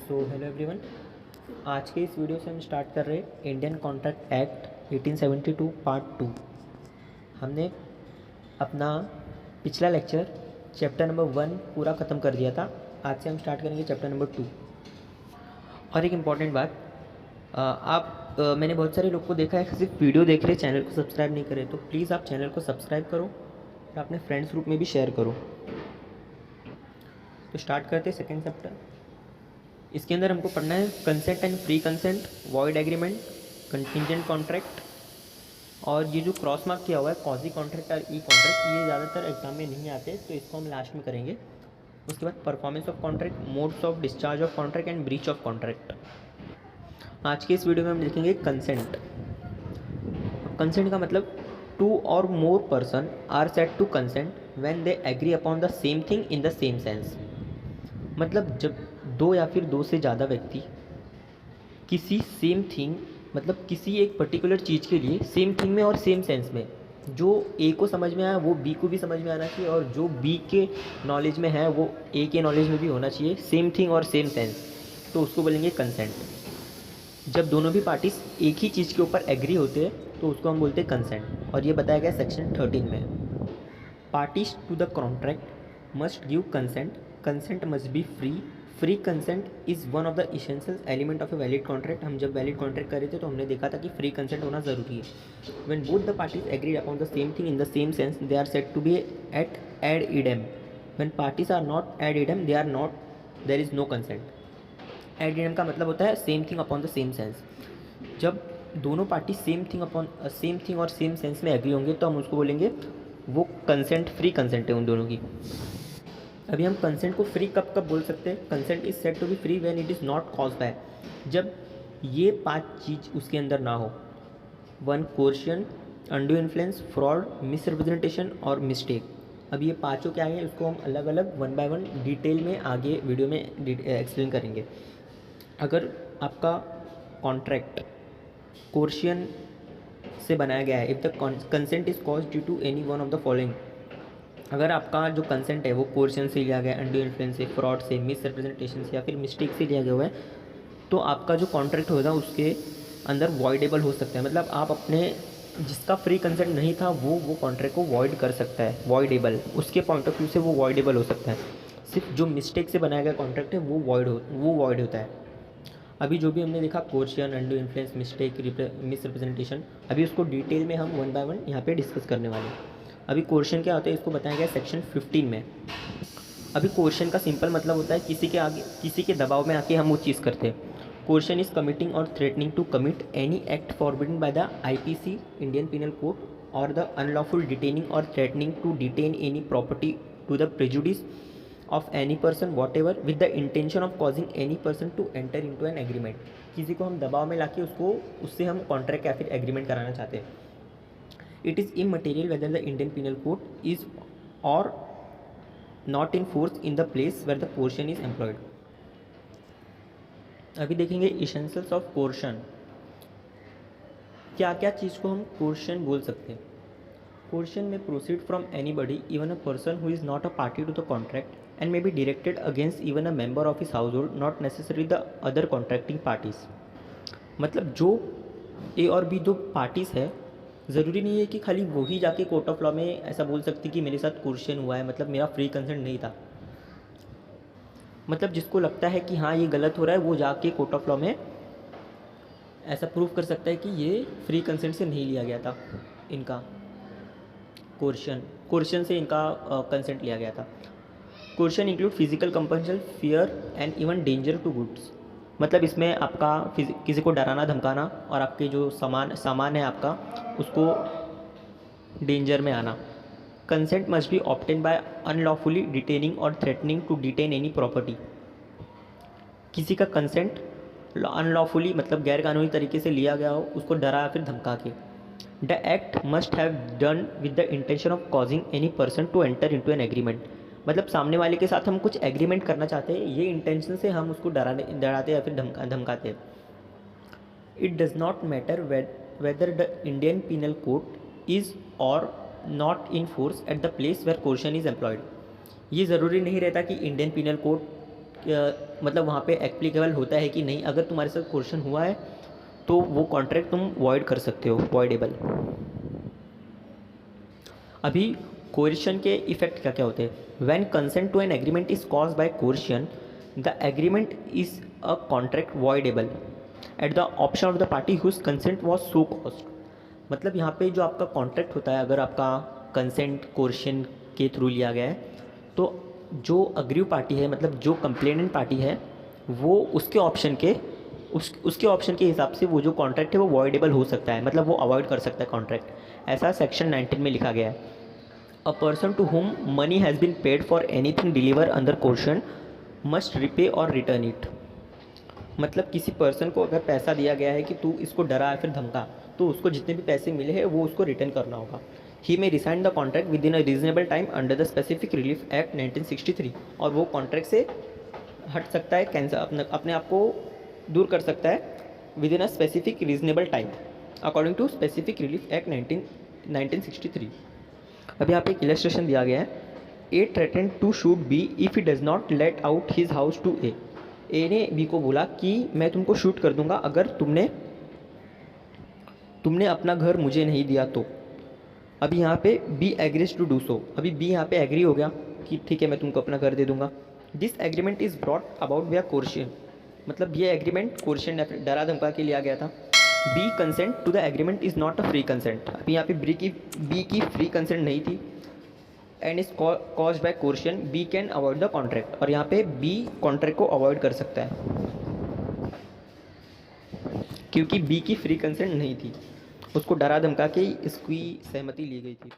Hello everyone. आज के इस वीडियो से हम स्टार्ट कर रहे हैं इंडियन कॉन्ट्रैक्ट एक्ट 1872 पार्ट 2। हमने अपना पिछला लेक्चर चैप्टर नंबर 1 पूरा ख़त्म कर दिया था। आज से हम स्टार्ट करेंगे चैप्टर नंबर 2। और एक इम्पॉर्टेंट बात, मैंने बहुत सारे लोग को देखा है सिर्फ वीडियो देख रहे, चैनल को सब्सक्राइब नहीं करें, तो प्लीज़ आप चैनल को सब्सक्राइब करो और अपने फ्रेंड्स ग्रुप में भी शेयर करो। तो स्टार्ट करते हैं सेकेंड चैप्टर। इसके अंदर हमको पढ़ना है consent and free consent, void agreement, contingent contract, और ये जो क्रॉस मार्क किया हुआ है क्वाजी कॉन्ट्रैक्ट और ई कॉन्ट्रैक्ट, ये ज़्यादातर एग्जाम में नहीं आते, तो इसको हम लास्ट में करेंगे। उसके बाद performance of contract, modes of discharge of contract and breach of contract. आज के इस वीडियो में हम देखेंगे कंसेंट। कंसेंट का मतलब two or more person are said to consent when they agree upon the same thing in the same sense. मतलब जब दो या फिर दो से ज़्यादा व्यक्ति किसी सेम थिंग, मतलब किसी एक पर्टिकुलर चीज़ के लिए सेम थिंग में और सेम सेंस में, जो ए को समझ में आया वो बी को भी समझ में आना चाहिए, और जो बी के नॉलेज में है वो ए के नॉलेज में भी होना चाहिए, सेम थिंग और सेम सेंस, तो उसको बोलेंगे कंसेंट। जब दोनों भी पार्टीज एक ही चीज़ के ऊपर एग्री होते हैं तो उसको हम बोलते हैं कंसेंट, और ये बताया गया सेक्शन 13 में। Parties to the contract must give consent, consent must be free, free consent is one of the essential element of a valid contract. हम जब वैलिड कॉन्ट्रैक्ट कर रहे थे तो हमने देखा था कि फ्री कंसेंट होना ज़रूरी है। When both the parties agree upon the same thing in the same sense they are said to be at ad idem. When parties are not ad idem they are not, there is no consent. Ad idem का मतलब होता है same thing upon the same sense. जब दोनों party same thing और same sense में agree होंगे तो हम उसको बोलेंगे वो कंसेंट, फ्री कंसेंट है उन दोनों की। अभी हम कंसेंट को फ्री कब कब बोल सकते हैं? Consent is said to be free when it is not caused by, जब ये 5 चीज़ उसके अंदर ना हो। 1 coercion, undue influence, fraud, misrepresentation और मिस्टेक। अब ये पाँचों क्या है, उसको हम अलग अलग 1 बाय 1 डिटेल में आगे वीडियो में एक्सप्लेन करेंगे। अगर आपका कॉन्ट्रैक्ट कोर्शियन से बनाया गया है, if the consent is caused due to any one of the following, अगर आपका जो कंसेंट है वो कोर्शन से लिया गया, अनड्यू इन्फ्लुएंस से, फ्रॉड से, मिसरिप्रेजेंटेशन से या फिर मिस्टेक से लिया गया हुआ है, तो आपका जो कॉन्ट्रैक्ट होगा उसके अंदर वॉइडेबल हो सकता है। मतलब आप अपने, जिसका फ्री कंसेंट नहीं था वो कॉन्ट्रैक्ट को वॉइड कर सकता है, वॉइडेबल, उसके पॉइंट ऑफ व्यू से वो वॉइडेबल हो सकता है। सिर्फ जो मिस्टेक से बनाया गया कॉन्ट्रैक्ट है वो वॉइड होता है। अभी जो भी हमने देखा coercion, undue influence, mistake, misrepresentation, अभी उसको डिटेल में हम 1 बाय 1 यहाँ पे डिस्कस करने वाले हैं। अभी कोर्शन क्या होता है इसको बताया गया सेक्शन 15 में। अभी कोर्शन का सिंपल मतलब होता है किसी के आगे, किसी के दबाव में आके हम वो चीज़ करते हैं। कोर्शन इज कमिटिंग और threatening to commit any act forbidden by the IPC, Indian penal code, और द अनलॉफुल डिटेनिंग और threatening to detain any property to the prejudice of any person whatever with the intention of causing any person to enter into an agreement. किसी को हम दबाव में लाके उससे हम कॉन्ट्रैक्ट या फिर एग्रीमेंट कराना चाहते हैं। It is immaterial whether the Indian Penal Code is or not in force in the place where the coercion is employed. अभी देखेंगे essentials of coercion। क्या क्या चीज़ को हम coercion बोल सकते हैं? Coercion may proceed from anybody, even a person who is not a party to the contract, and may be directed against even a member of his household, not necessarily the other contracting parties। मतलब जो ए और B दो parties है, ज़रूरी नहीं है कि खाली वो ही जाके कोर्ट ऑफ लॉ में ऐसा बोल सकती कि मेरे साथ कोर्शन हुआ है, मतलब मेरा फ्री कंसेंट नहीं था। मतलब जिसको लगता है कि हाँ ये गलत हो रहा है वो जाके कोर्ट ऑफ लॉ में ऐसा प्रूव कर सकता है कि ये फ्री कंसेंट से नहीं लिया गया था, इनका कोर्शन से इनका कंसेंट लिया गया था। Coercion include physical compulsion, fear and even danger to goods. मतलब इसमें आपका किसी को डराना धमकाना और आपके जो सामान है आपका उसको डेंजर में आना। Consent must be obtain by unlawfully detaining और threatening to detain any property. किसी का कंसेंट अनलॉफुली मतलब गैर कानूनी तरीके से लिया गया हो, उसको डरा या फिर धमका के। The act must have done with the intention of causing any person to enter into an agreement. मतलब सामने वाले के साथ हम कुछ एग्रीमेंट करना चाहते हैं, ये इंटेंशन से हम उसको डराते या फिर धमकाते हैं। It does not matter whether the Indian penal Code is or not in force at the place where coercion is employed. ये ज़रूरी नहीं रहता कि इंडियन पिनल कोड मतलब वहाँ पे एप्लीकेबल होता है कि नहीं। अगर तुम्हारे साथ कोर्शन हुआ है तो वो कॉन्ट्रैक्ट तुम वॉइड कर सकते हो, वॉइडेबल। अभी कोर्शन के इफेक्ट क्या क्या होते हैं। When consent to an agreement is caused by coercion, the agreement is a contract voidable at the option of the party whose consent was so caused. मतलब यहाँ पे जो आपका कॉन्ट्रैक्ट होता है, अगर आपका कंसेंट कोर्शन के थ्रू लिया गया है, तो जो अग्रीव पार्टी है, मतलब जो कंप्लेनेंट पार्टी है, वो उसके ऑप्शन के उसके ऑप्शन के हिसाब से वो जो कॉन्ट्रैक्ट है वो वॉइडेबल हो सकता है, मतलब वो अवॉइड कर सकता है कॉन्ट्रैक्ट। ऐसा सेक्शन 19 में लिखा गया है। A person to whom money has been paid for anything deliver under coercion must repay और रिटर्न इट। मतलब किसी पर्सन को अगर पैसा दिया गया है कि तू इसको डरा या फिर धमका, तो उसको जितने भी पैसे मिले हैं वो उसको रिटर्न करना होगा। He may rescind the contract within a reasonable time under the Specific Relief Act 1963। और वो कॉन्ट्रैक्ट से हट सकता है, कैंसल अपने आप को दूर कर सकता है within a specific reasonable time according to Specific Relief Act 1963। अब यहाँ पे एक इलस्ट्रेशन दिया गया है। A threatened to shoot B if he does not let out his house to A. A ने बी को बोला कि मैं तुमको शूट कर दूंगा अगर तुमने अपना घर मुझे नहीं दिया तो। अभी यहाँ पे B agrees to do so. अभी बी यहाँ पे एग्री हो गया कि ठीक है मैं तुमको अपना घर दे दूंगा। This agreement is brought about विया कोर्शन। मतलब ये एग्रीमेंट कोर्शन डरा धमका के लिया गया था। B consent to the agreement is not a free consent. अभी यहाँ पे बी की फ्री कंसेंट नहीं थी। And is caused by coercion, B can avoid the contract. और यहाँ पे बी कॉन्ट्रैक्ट को अवॉइड कर सकता है क्योंकि बी की फ्री कंसेंट नहीं थी, उसको डरा धमका के इसकी सहमति ली गई थी।